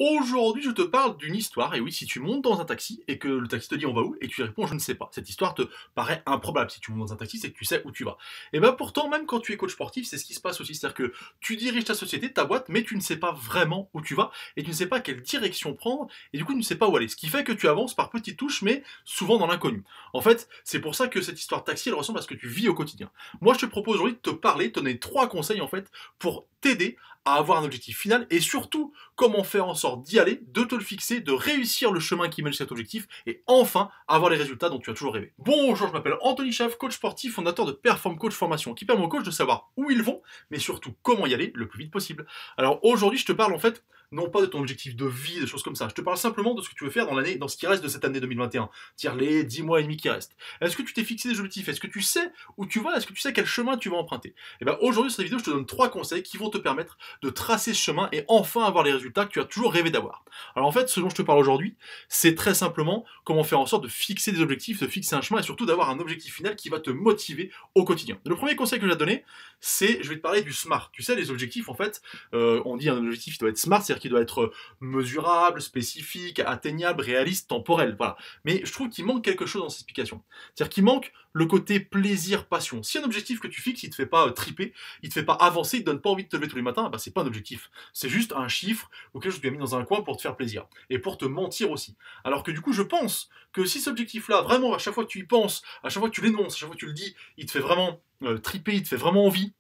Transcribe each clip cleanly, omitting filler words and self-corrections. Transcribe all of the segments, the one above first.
Aujourd'hui, je te parle d'une histoire, et oui, si tu montes dans un taxi et que le taxi te dit on va où, et que tu réponds je ne sais pas, cette histoire te paraît improbable. Si tu montes dans un taxi, c'est que tu sais où tu vas. Et bien pourtant, même quand tu es coach sportif, c'est ce qui se passe aussi. C'est-à-dire que tu diriges ta société, ta boîte, mais tu ne sais pas vraiment où tu vas, et tu ne sais pas quelle direction prendre, et du coup, tu ne sais pas où aller. Ce qui fait que tu avances par petites touches, mais souvent dans l'inconnu. En fait, c'est pour ça que cette histoire de taxi, elle ressemble à ce que tu vis au quotidien. Moi, je te propose aujourd'hui de te parler, de te donner 3 conseils en fait, pour t'aider à avoir un objectif final et surtout comment faire en sorte d'y aller, de te le fixer, de réussir le chemin qui mène à cet objectif et enfin avoir les résultats dont tu as toujours rêvé. Bonjour, je m'appelle Anthony Chaff, coach sportif, fondateur de Perform Coach Formation qui permet aux coachs de savoir où ils vont mais surtout comment y aller le plus vite possible. Alors aujourd'hui, je te parle en fait non pas de ton objectif de vie, des choses comme ça. Je te parle simplement de ce que tu veux faire dans l'année, dans ce qui reste de cette année 2021, c'est-à-dire les 10 mois et demi qui restent. Est-ce que tu t'es fixé des objectifs? Est-ce que tu sais où tu vas? Est-ce que tu sais quel chemin tu vas emprunter? Et bien aujourd'hui, sur cette vidéo, je te donne 3 conseils qui vont te permettre de tracer ce chemin et enfin avoir les résultats que tu as toujours rêvé d'avoir. Alors en fait, ce dont je te parle aujourd'hui, c'est très simplement comment faire en sorte de fixer des objectifs, de fixer un chemin et surtout d'avoir un objectif final qui va te motiver au quotidien. Le premier conseil que je vais te donner, c'est, je vais te parler du SMART. Tu sais, les objectifs, en fait, on dit un objectif, il doit être SMART, c'est-à-dire qu'il doit être mesurable, spécifique, atteignable, réaliste, temporel, voilà. Mais je trouve qu'il manque quelque chose dans cette explication. C'est-à-dire qu'il manque le côté plaisir, passion. Si un objectif que tu fixes, il te fait pas triper, il te fait pas avancer, il te donne pas envie de te lever tous les matins, bah c'est pas un objectif. C'est juste un chiffre ou quelque chose que tu as mis dans un coin pour te faire plaisir. Et pour te mentir aussi. Alors que du coup, je pense que si cet objectif-là, vraiment, à chaque fois que tu y penses, à chaque fois que tu l'énonces, à chaque fois que tu le dis, il te fait vraiment triper, il te fait vraiment envie,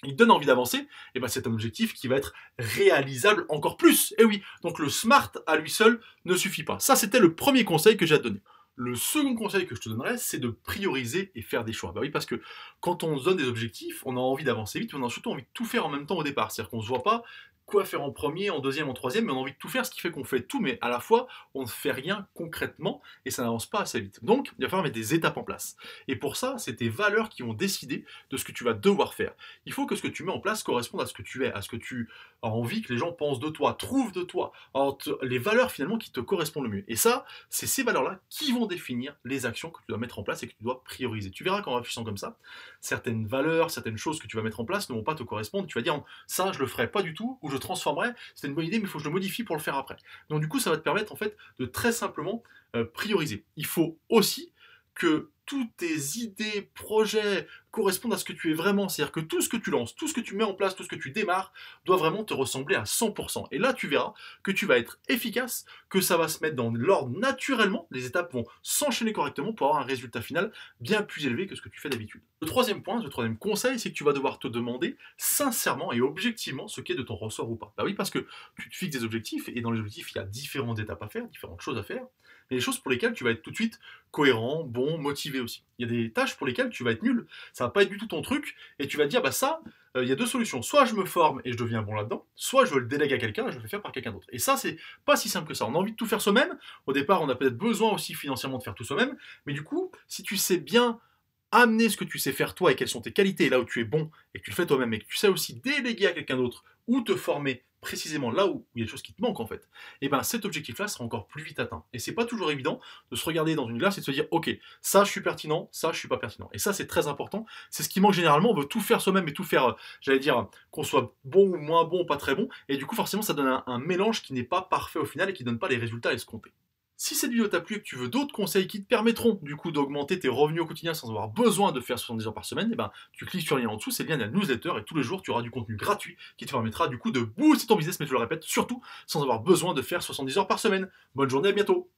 il te donne envie d'avancer, et ben c'est un objectif qui va être réalisable encore plus. Et oui, donc le SMART à lui seul ne suffit pas. Ça, c'était le premier conseil que j'ai à te donner. Le second conseil que je te donnerais, c'est de prioriser et faire des choix. Bah oui, parce que quand on se donne des objectifs, on a envie d'avancer vite, mais on a surtout envie de tout faire en même temps au départ. C'est-à-dire qu'on ne se voit pas quoi faire en premier, en deuxième, en troisième, mais on a envie de tout faire, ce qui fait qu'on fait tout, mais à la fois, on ne fait rien concrètement et ça n'avance pas assez vite. Donc, il va falloir mettre des étapes en place. Et pour ça, c'est tes valeurs qui vont décider de ce que tu vas devoir faire. Il faut que ce que tu mets en place corresponde à ce que tu es, à ce que tu as envie que les gens pensent de toi, trouvent de toi, les valeurs finalement qui te correspondent le mieux. Et ça, c'est ces valeurs-là qui vont définir les actions que tu dois mettre en place et que tu dois prioriser. Tu verras qu'en réfléchissant comme ça, certaines valeurs, certaines choses que tu vas mettre en place ne vont pas te correspondre. Tu vas dire ça, je le ferai pas du tout, ou je transformerai. C'était une bonne idée, mais il faut que je le modifie pour le faire après. Donc du coup, ça va te permettre en fait de très simplement prioriser. Il faut aussi que toutes tes idées, projets correspondent à ce que tu es vraiment. C'est-à-dire que tout ce que tu lances, tout ce que tu mets en place, tout ce que tu démarres, doit vraiment te ressembler à 100%. Et là, tu verras que tu vas être efficace, que ça va se mettre dans l'ordre naturellement, les étapes vont s'enchaîner correctement pour avoir un résultat final bien plus élevé que ce que tu fais d'habitude. Le troisième point, le troisième conseil, c'est que tu vas devoir te demander sincèrement et objectivement ce qu'est de ton ressort ou pas. Bah oui, parce que tu te fixes des objectifs, et dans les objectifs, il y a différentes étapes à faire, différentes choses à faire, mais des choses pour lesquelles tu vas être tout de suite cohérent, bon, motivé aussi. Il y a des tâches pour lesquelles tu vas être nul, ça va pas être du tout ton truc, et tu vas te dire, bah ça, il y a deux solutions. Soit je me forme et je deviens bon là-dedans, soit je le délègue à quelqu'un et je le fais faire par quelqu'un d'autre. Et ça, c'est pas si simple que ça. On a envie de tout faire soi-même. Au départ, on a peut-être besoin aussi financièrement de faire tout soi-même, mais du coup, si tu sais bien amener ce que tu sais faire toi et quelles sont tes qualités là où tu es bon et que tu le fais toi-même et que tu sais aussi déléguer à quelqu'un d'autre ou te former précisément là où il y a des choses qui te manquent en fait, et ben cet objectif-là sera encore plus vite atteint. Et c'est pas toujours évident de se regarder dans une glace et de se dire ok, ça je suis pertinent, ça je suis pas pertinent. Et ça c'est très important, c'est ce qui manque généralement, on veut tout faire soi-même et tout faire, j'allais dire, qu'on soit bon ou moins bon, pas très bon, et du coup forcément ça donne un mélange qui n'est pas parfait au final et qui donne pas les résultats escomptés. Si cette vidéo t'a plu et que tu veux d'autres conseils qui te permettront du coup d'augmenter tes revenus au quotidien sans avoir besoin de faire 70 heures par semaine, et ben, tu cliques sur le lien en dessous, c'est le lien de la newsletter et tous les jours tu auras du contenu gratuit qui te permettra du coup de booster ton business, mais je le répète, surtout sans avoir besoin de faire 70 heures par semaine. Bonne journée, à bientôt.